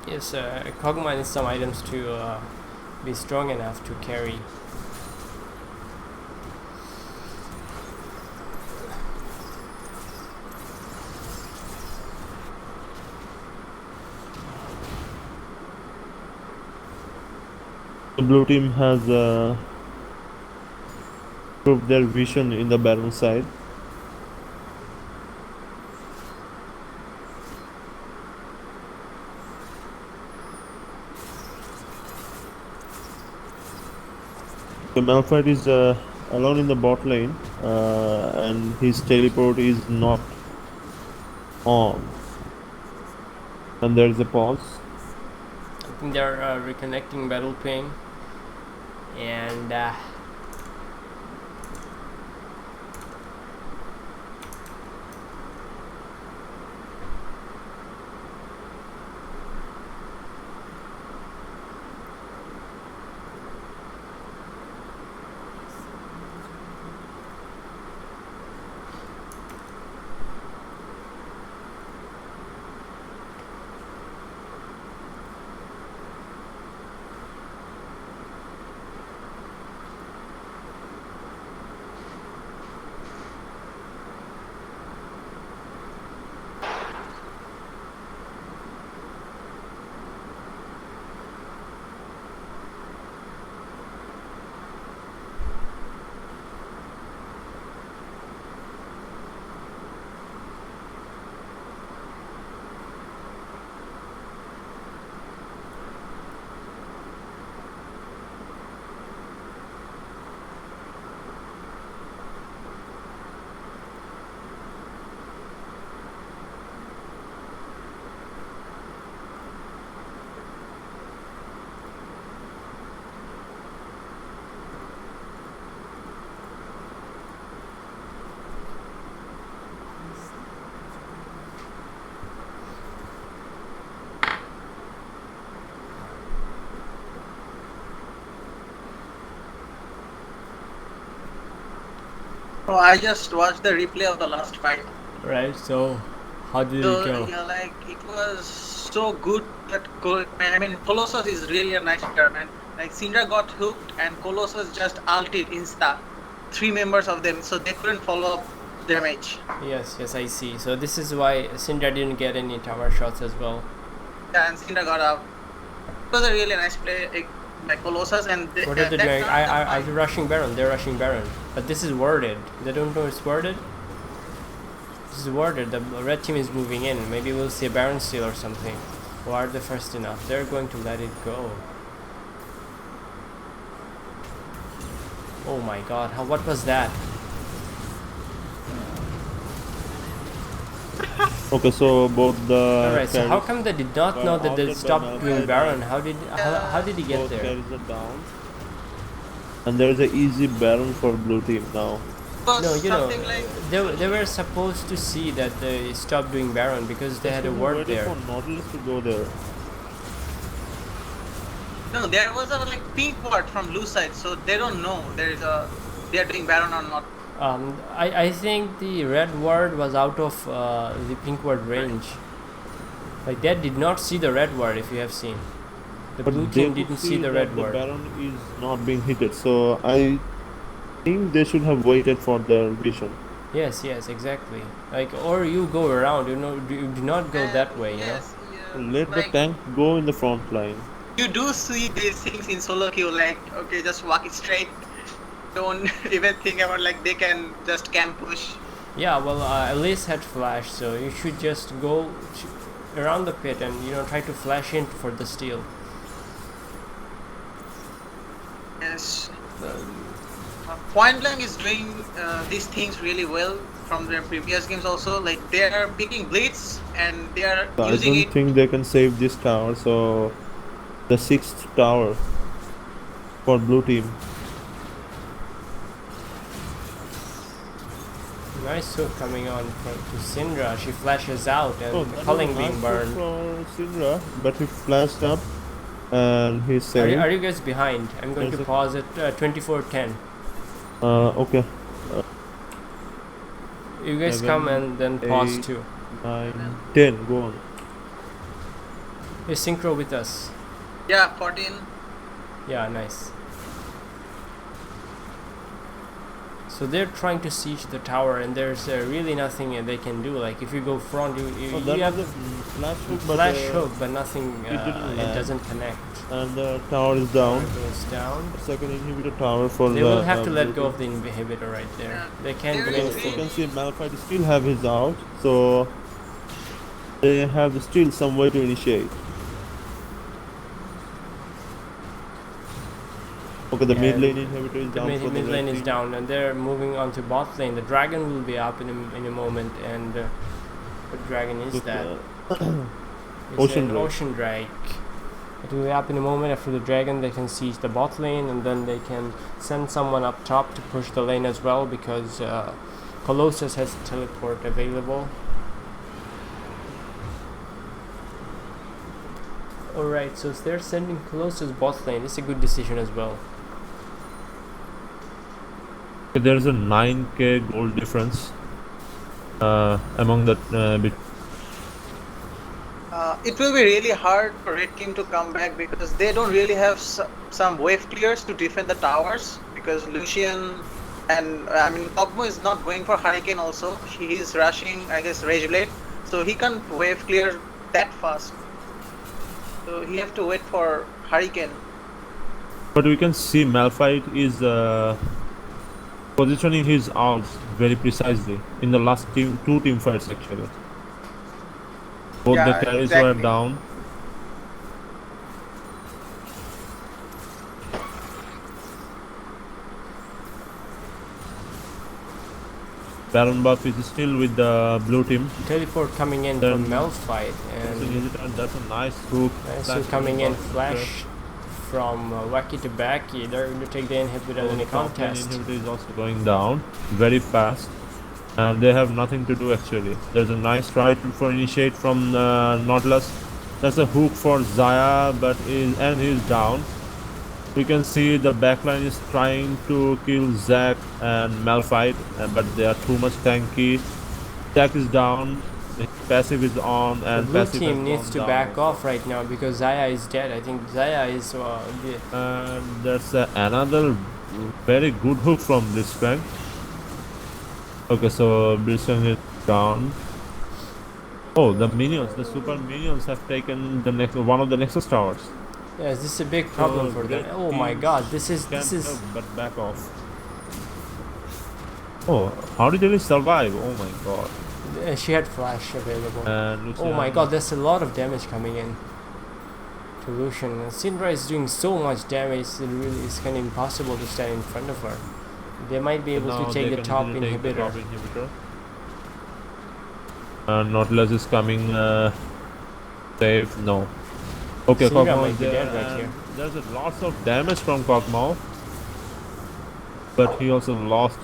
Speaker 1: Yes, Kog'Maw needs some items to be strong enough to carry.
Speaker 4: The blue team has proved their vision in the Baron side. The Malphite is alone in the bot lane, and his teleport is not on. And there is a pause.
Speaker 1: I think they're reconnecting Battle Ping, and
Speaker 5: Oh, I just watched the replay of the last fight.
Speaker 1: right. So, how did
Speaker 5: So
Speaker 1: it go?
Speaker 5: yeah, like it was so good that I mean, Colossus is really a nice player, man. Like Syndra got hooked and Colossus just ulted insta. 3 members of them, so they couldn't follow up damage.
Speaker 1: Yes, I see. So this is why Syndra didn't get any tower shots as well.
Speaker 5: Yeah, and Syndra got out. It was a really nice play by Colossus, and
Speaker 1: What are they
Speaker 5: that
Speaker 1: doing?
Speaker 5: turned the
Speaker 1: Are
Speaker 5: fight.
Speaker 1: they rushing Baron? They're rushing Baron. But this is worded. They don't know it's worded? This is worded. The red team is moving in. Maybe we'll see a Baron steal or something. Or are they first enough? They're going to let it go. Oh my god, what was that?
Speaker 4: Okay, so both the
Speaker 1: Alright, so how
Speaker 4: carries-
Speaker 1: come they did not
Speaker 4: were
Speaker 1: know that they
Speaker 4: outed by
Speaker 1: stopped
Speaker 4: Malphite
Speaker 1: doing
Speaker 4: and
Speaker 1: Baron? How did he get
Speaker 4: both
Speaker 1: there?
Speaker 4: carries are down. and there is an easy Baron for blue team now.
Speaker 5: Was
Speaker 1: No, you know,
Speaker 5: something like
Speaker 1: they were supposed to see that they stopped doing Baron because they had a ward
Speaker 4: Waiting
Speaker 1: there.
Speaker 4: for Nautilus to go there.
Speaker 5: no, there was a like pink ward from blue side, so they don't know they are doing Baron or not.
Speaker 1: I think the red ward was out of the pink ward range. Like that did not see the red ward if you have seen. The
Speaker 4: But
Speaker 1: blue
Speaker 4: they
Speaker 1: team
Speaker 4: could
Speaker 1: didn't see the red
Speaker 4: that
Speaker 1: ward.
Speaker 4: The Baron is not being hit, so I think they should have waited for their vision.
Speaker 1: Yes, exactly. Like, or you go around, you know, you do not go that way, you know.
Speaker 5: Yes, yeah,
Speaker 4: Let the
Speaker 5: like,
Speaker 4: tank go in the front line.
Speaker 5: you do see these things in solo queue, like okay, just walk it straight. Don't even think about like they can just camp push.
Speaker 1: Yeah, well, Elise had flash, so you should just go around the pit and try to flash in for the steal.
Speaker 5: Yes. Point Blank is doing these things really well from their previous games also. Like they are picking blitz and they are
Speaker 4: So I
Speaker 5: using
Speaker 4: don't
Speaker 5: it.
Speaker 4: think they can save this tower, so the 6th tower for blue team.
Speaker 1: Nice hook coming on to Syndra. She flashes out and
Speaker 4: that
Speaker 1: Culling
Speaker 4: was a
Speaker 1: being
Speaker 4: nice
Speaker 1: burned.
Speaker 4: hook for Syndra, but he flashed up and he's
Speaker 1: Are
Speaker 4: saved.
Speaker 1: you guys behind? I'm going
Speaker 4: There's
Speaker 1: to
Speaker 4: a-
Speaker 1: pause at 24:10.
Speaker 4: Okay.
Speaker 1: You guys
Speaker 4: 7,
Speaker 1: come and then pause
Speaker 4: 8.
Speaker 1: too.
Speaker 4: 9, 10, go on.
Speaker 1: Is Synchro with us?
Speaker 5: Yeah, 14.
Speaker 1: Yeah, nice. So they're trying to siege the tower, and there's really nothing they can do. Like if you go front, you
Speaker 4: That
Speaker 1: have
Speaker 4: was a flash hook, but
Speaker 1: flash hook, but nothing.
Speaker 4: didn't
Speaker 1: It
Speaker 4: land.
Speaker 1: doesn't connect.
Speaker 4: and the tower is down.
Speaker 1: Tower goes down.
Speaker 4: Second inhibitor tower for
Speaker 1: They
Speaker 4: the
Speaker 1: will have to let
Speaker 4: blue
Speaker 1: go
Speaker 4: team.
Speaker 1: of the inhibitor right there.
Speaker 5: Yeah.
Speaker 1: They can't do
Speaker 5: There is
Speaker 4: You
Speaker 1: anything.
Speaker 4: can see Malphite still have his out, so they have still some way to initiate. Okay, the mid
Speaker 1: And
Speaker 4: lane inhibitor is
Speaker 1: The
Speaker 4: down for the
Speaker 1: mid
Speaker 4: red
Speaker 1: lane is
Speaker 4: team.
Speaker 1: down, and they're moving on to bot lane. The dragon will be up in a moment, and what dragon is
Speaker 4: Look,
Speaker 1: that? It's
Speaker 4: Ocean
Speaker 1: an
Speaker 4: Drake.
Speaker 1: Ocean Drake. It will be up in a moment. After the dragon, they can siege the bot lane, and then they can send someone up top to push the lane as well, because Colossus has teleport available. Alright, so if they're sending Colossus bot lane, it's a good decision as well.
Speaker 4: There's a 9k gold difference among the
Speaker 5: It will be really hard for Red Team to come back because they don't really have some wave clears to defend the towers, because Lucian and Kog'Maw is not going for Hurricane also. He is rushing, I guess, Rage Blade, so he can't wave clear that fast. So he have to wait for Hurricane.
Speaker 4: But we can see Malphite is positioning his arms very precisely in the last two team fights actually. Both
Speaker 5: Yeah,
Speaker 4: the carries
Speaker 5: exactly.
Speaker 4: were down. Baron buff is still with the blue team.
Speaker 1: Teleport coming in
Speaker 4: Then-
Speaker 1: from Malphite, and
Speaker 4: That's a nice hook.
Speaker 1: so
Speaker 4: Flash
Speaker 1: coming in
Speaker 4: buff.
Speaker 1: flash from Wacky to Backy. They're going to take the inhibitor in a
Speaker 4: Top lane
Speaker 1: contest.
Speaker 4: inhibitor is also going down very fast, and they have nothing to do actually. There's a nice try for initiate from Nautilus. That's a hook for Xayah, but he's down. We can see the backline is trying to kill Zac and Malphite, but they are too much tanky. Zac is down, his passive is on,
Speaker 1: The
Speaker 4: and
Speaker 1: blue
Speaker 4: passive
Speaker 1: team
Speaker 4: has
Speaker 1: needs
Speaker 4: gone
Speaker 1: to
Speaker 4: down
Speaker 1: back
Speaker 4: also.
Speaker 1: off right now because Xayah is dead. I think Xayah is
Speaker 4: And there's another very good hook from Blitzcrank. Okay, so Blitzcrank is down. Oh, the minions, the super minions have taken the one of the Nexus towers.
Speaker 1: yes, this is a big problem for them.
Speaker 4: red
Speaker 1: Oh my
Speaker 4: teams
Speaker 1: god, this is
Speaker 4: Can't help but back off. Oh, how did they survive? Oh my god.
Speaker 1: she had flash available.
Speaker 4: And
Speaker 1: Oh my
Speaker 4: Lucian-
Speaker 1: god, there's a lot of damage coming in to Lucian. Syndra is doing so much damage, it's kind of impossible to stand in front of her. They might be able
Speaker 4: Now
Speaker 1: to
Speaker 4: they
Speaker 1: take the
Speaker 4: can
Speaker 1: top
Speaker 4: easily take the
Speaker 1: inhibitor.
Speaker 4: top inhibitor. Nautilus is coming safe. No. Okay,
Speaker 1: Syndra
Speaker 4: Kog'Maw
Speaker 1: might
Speaker 4: is
Speaker 1: be
Speaker 4: there,
Speaker 1: dead right
Speaker 4: and
Speaker 1: here.
Speaker 4: there's a lots of damage from Kog'Maw. but he also lost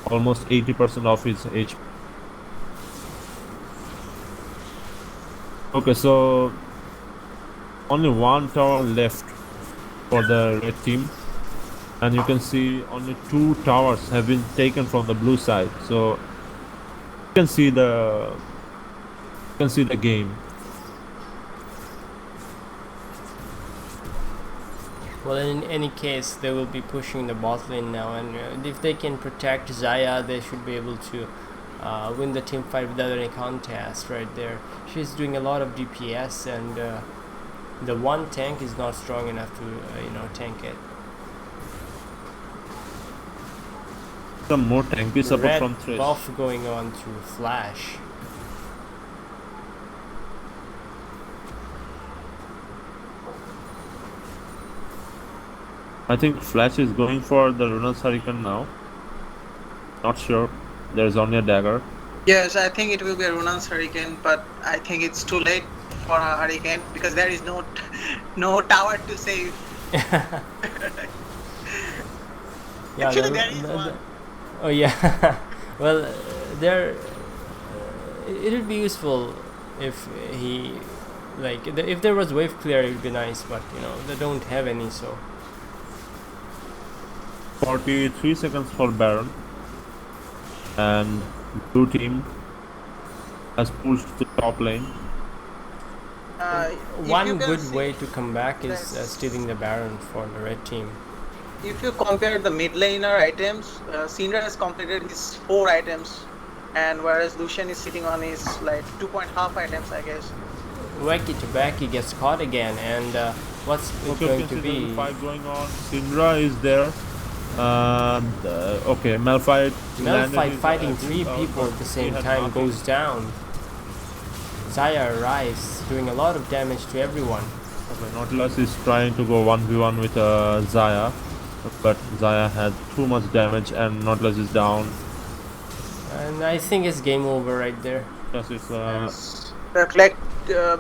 Speaker 4: almost 80% of his HP. Okay, so only one tower left for the red team, and you can see only 2 towers have been taken from the blue side. So you can see the game.
Speaker 1: Well, in any case, they will be pushing the bot lane now, and if they can protect Xayah, they should be able to win the team fight without any contest right there. She's doing a lot of DPS, and the one tank is not strong enough to tank it.
Speaker 4: Some more tanky support
Speaker 1: Red
Speaker 4: from Thresh.
Speaker 1: buff going on to Flash.
Speaker 4: I think Flash is going for the Runner's Hurricane now. Not sure. There's only a dagger.
Speaker 5: Yes, I think it will be a Runan's Hurricane, but I think it's too late for a Hurricane because there is no tower to save.
Speaker 1: Yeah,
Speaker 5: Actually, there is one.
Speaker 1: Oh yeah. Well, there. It would be useful if he, if there was wave clear, it would be nice. But they don't have any, so.
Speaker 4: 43 seconds for Baron, and blue team has pushed the top lane.
Speaker 1: One good way to come back is stealing the Baron for the red team.
Speaker 5: If you compare the mid laner items, Syndra has completed his 4 items, and whereas Lucian is sitting on his 2.5 items, I guess.
Speaker 1: Wacky Tabaki gets caught again, and what's it going to be?
Speaker 4: Fight going on. Syndra is there. Okay, Malphite
Speaker 1: fighting 3 people at the same time goes down. Xayah arrives, doing a lot of damage to everyone.
Speaker 4: Okay, Nautilus is trying to go 1v1 with Xayah, but Xayah had too much damage and Nautilus is down.
Speaker 5: And I think it's game over right there.
Speaker 4: Yes, it's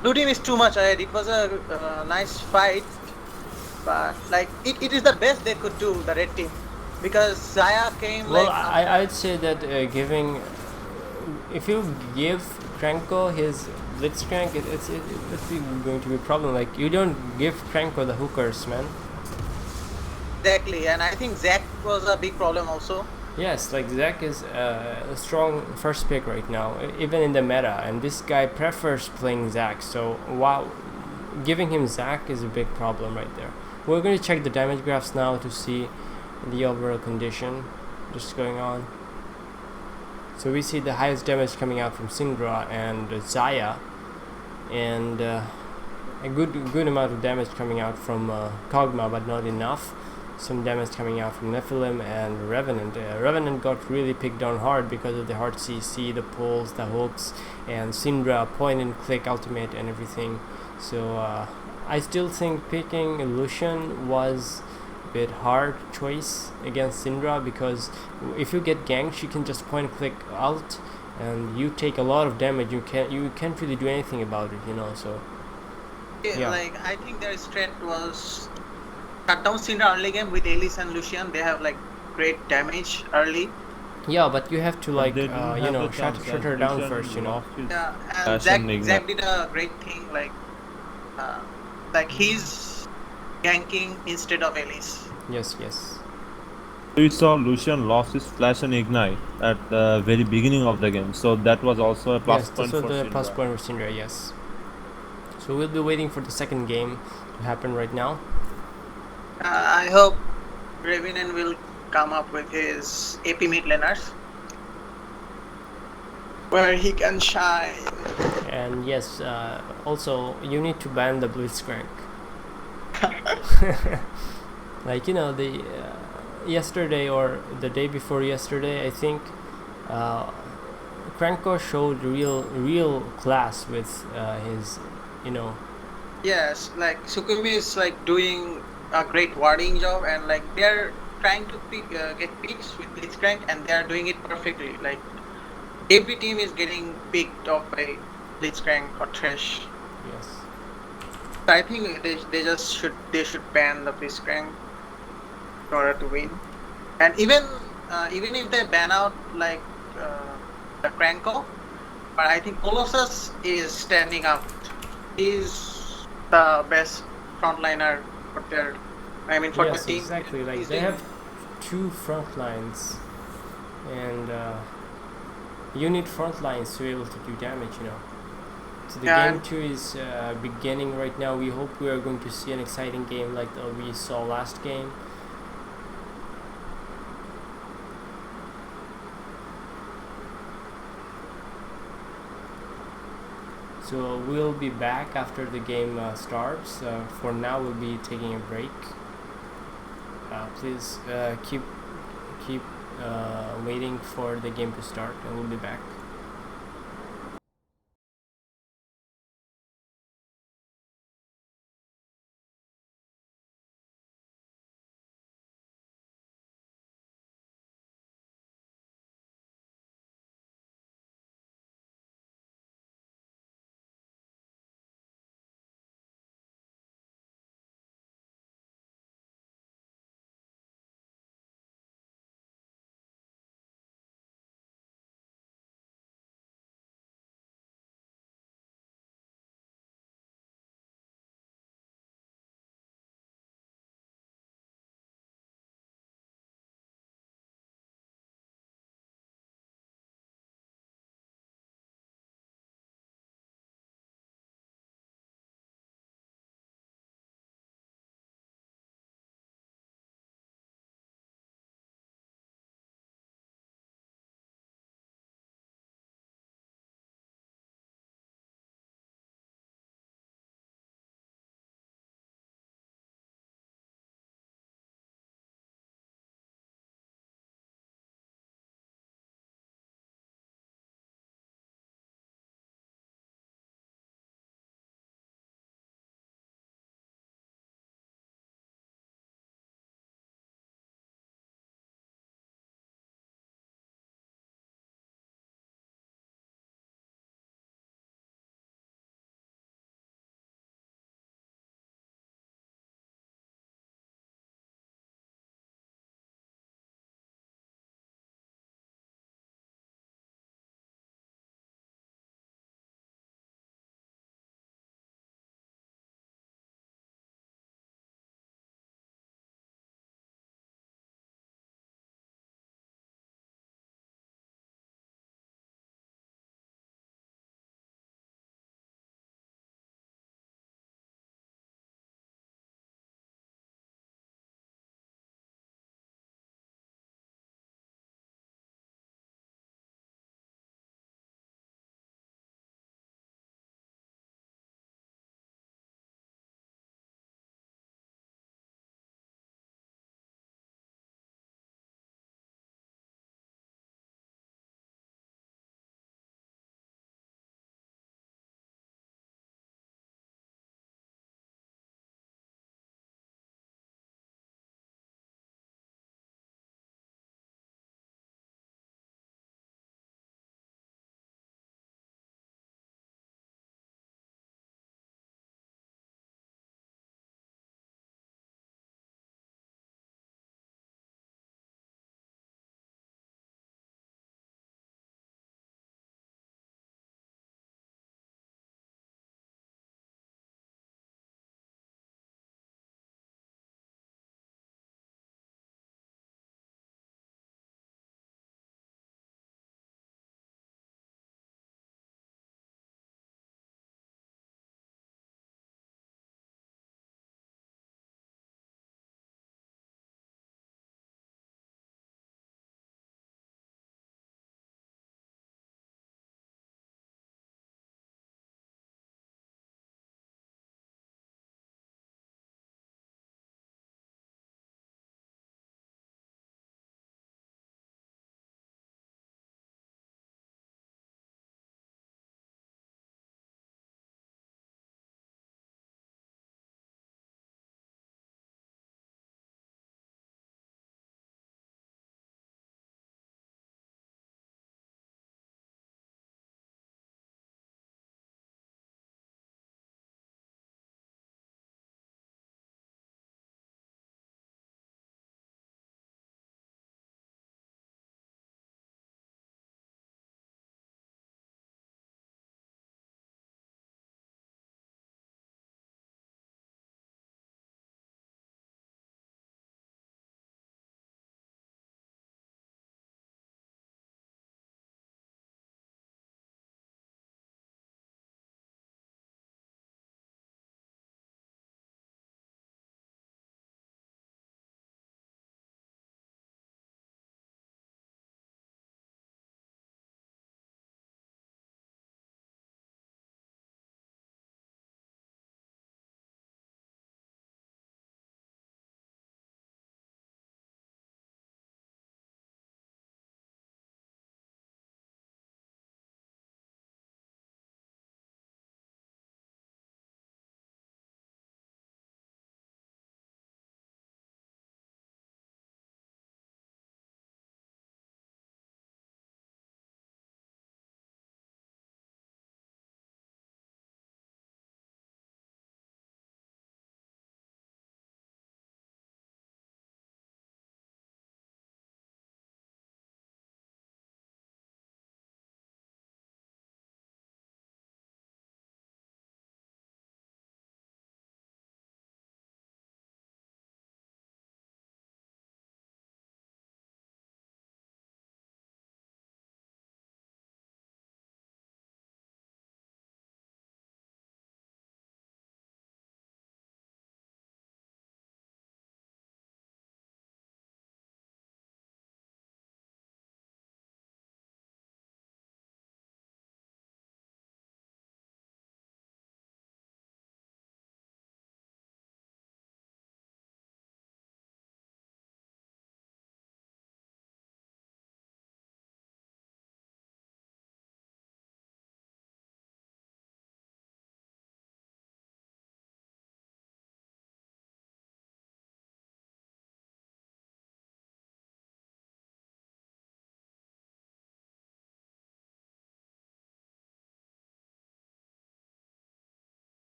Speaker 5: blue team is too much ahead. It was a nice fight, but it is the best they could do, the red team, because Xayah came.
Speaker 1: Well, I'd say that if you give Kranko his Blitzcrank, it's going to be a problem. You don't give Kranko the hookers, man.
Speaker 5: Exactly, and I think Zac was a big problem also.
Speaker 1: Yes, Zac is a strong first pick right now, even in the meta, and this guy prefers playing Zac, so wow, giving him Zac is a big problem right there. We're going to check the damage graphs now to see the overall condition just going on. So we see the highest damage coming out from Syndra and Xayah, and a good amount of damage coming out from Kog'Maw, but not enough. Some damage coming out from Nephilim and Revenant. Revenant got really picked on hard because of the hard CC, the pulls, the hooks, and Syndra point and click ultimate and everything. So I still think picking Lucian was a bit hard choice against Syndra, because if you get ganked, she can just point and click ult and you take a lot of damage. You can't really do anything about it, so yeah.
Speaker 5: I think their strat was cut down Syndra early game with Elise and Lucian. They have great damage early.
Speaker 1: Yeah, but you have to shut her down first,
Speaker 5: Yeah, and Zac did a great thing, he's ganking instead of Elise.
Speaker 1: Yes.
Speaker 4: We saw Lucian lost his flash and ignite at the very beginning of the game, so that was also a plus point for Syndra.
Speaker 1: Yes, the plus point for Syndra, yes. So we'll be waiting for the second game to happen right now.
Speaker 5: I hope Revenant will come up with his AP mid laners where he can shine.
Speaker 1: And yes, also you need to ban the Blitzcrank. The yesterday or the day before yesterday, I think Kranko showed real class with his
Speaker 5: Yes, Sukumi is doing a great warding job, and they're trying to get picks with Blitzcrank, and they're doing it perfectly. Every team is getting picked off by Blitzcrank or Thresh.
Speaker 1: Yes.
Speaker 5: So I think they should ban the Blitzcrank. in order to win. And even if they ban out like the Cranko, but I think Colossus is standing out. He's the best frontliner for their, I mean, for
Speaker 1: Yes,
Speaker 5: the team.
Speaker 1: exactly. Like
Speaker 5: He's
Speaker 1: they
Speaker 5: doing-
Speaker 1: have two front lines, and you need front lines to be able to do damage. So the
Speaker 5: Yeah,
Speaker 1: game 2 is beginning right now. We hope we are going to see an exciting game like we saw last game. So we'll be back after the game starts. For now, we'll be taking a break. Please keep waiting for the game to start, and we'll be back.